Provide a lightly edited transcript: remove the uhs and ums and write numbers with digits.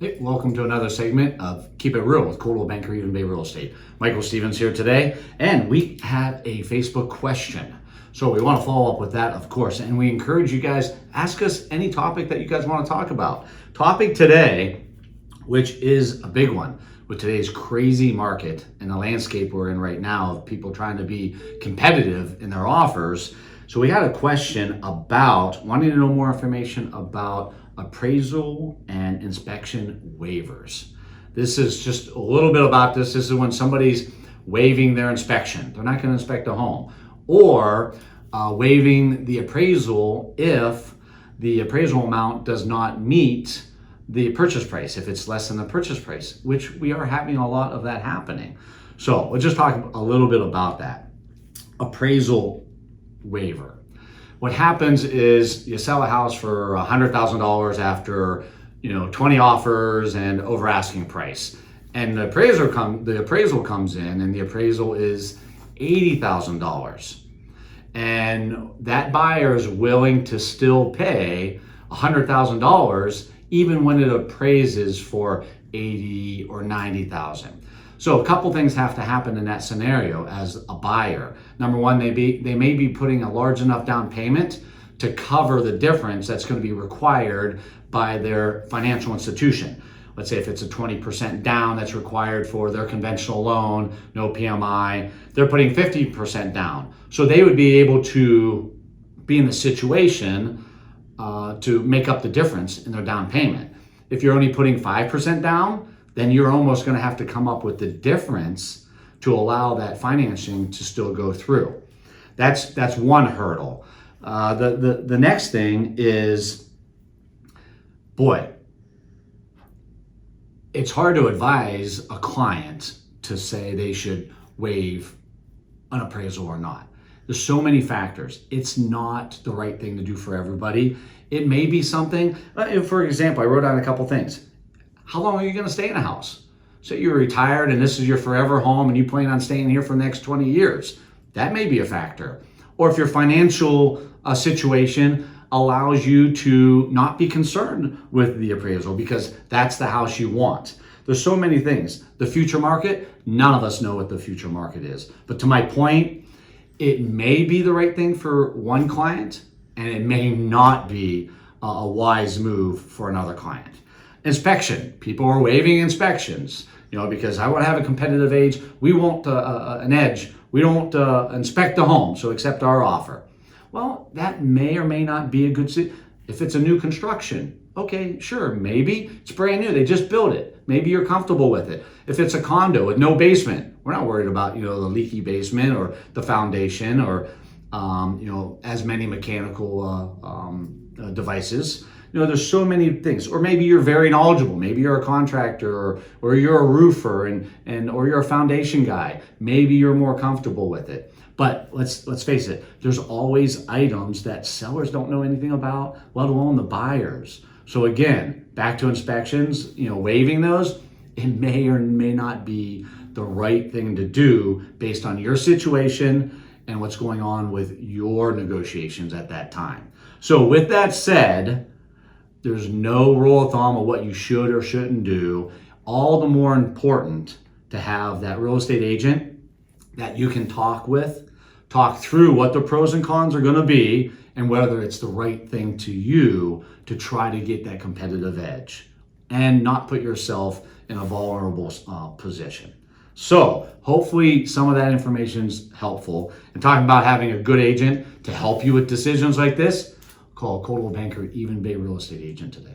Hey, welcome to another segment of Keep It Real with Coldwell Banker EvenBay Real Estate. Michael Stevens here today, and we have a Facebook question. So we want to follow up with that, of course, and we encourage you guys, ask us any topic that you guys want to talk about. Topic today, which is a big one, with today's crazy market and the landscape we're in right now of people trying to be competitive in their offers. So we had a question about wanting to know more information about appraisal and inspection waivers. This is just a little bit about this. This is when somebody's waiving their inspection. They're not going to inspect a home, or waiving the appraisal if the appraisal amount does not meet the purchase price, if it's less than the purchase price, which we are having a lot of that happening. So we'll just talk a little bit about that. Appraisal waiver. What happens is you sell a house for $100,000 after 20 offers and over asking price, and the appraisal comes in, and the appraisal is $80,000, and that buyer is willing to still pay $100,000 even when it appraises for $80,000 or $90,000. So a couple things have to happen in that scenario as a buyer. Number one, they may be putting a large enough down payment to cover the difference that's going to be required by their financial institution. Let's say if it's a 20% down that's required for their conventional loan, no PMI, they're putting 50% down. So they would be able to be in the situation to make up the difference in their down payment. If you're only putting 5% down, then you're almost going to have to come up with the difference to allow that financing to still go through. That's one hurdle. The next thing is, it's hard to advise a client to say they should waive an appraisal or not. There's so many factors. It's not the right thing to do for everybody. It may be something, for example, I wrote down a couple things. How long are you going to stay in a house? So you're retired and this is your forever home and you plan on staying here for the next 20 years. That may be a factor. Or if your financial situation allows you to not be concerned with the appraisal because that's the house you want. There's so many things. The future market, none of us know what the future market is. But to my point, it may be the right thing for one client and it may not be a wise move for another client. Inspection. People are waiving inspections, because I want to have a competitive edge. We want an edge. We don't inspect the home, so accept our offer. Well, that may or may not be a good if it's a new construction. Okay, sure, maybe it's brand new. They just built it. Maybe you're comfortable with it. If it's a condo with no basement, we're not worried about the leaky basement or the foundation or as many mechanical devices. There's so many things. Or maybe you're very knowledgeable. Maybe you're a contractor or you're a roofer or you're a foundation guy. Maybe you're more comfortable with it. But let's face it, there's always items that sellers don't know anything about, let alone the buyers. So again, back to inspections, waiving those, it may or may not be the right thing to do based on your situation and what's going on with your negotiations at that time. So with that said, there's no rule of thumb of what you should or shouldn't do. All the more important to have that real estate agent that you can talk through what the pros and cons are going to be and whether it's the right thing to you to try to get that competitive edge and not put yourself in a vulnerable position. So hopefully some of that information is helpful. And talking about having a good agent to help you with decisions like this, call Coldwell Banker EvenBay Real Estate Agent today.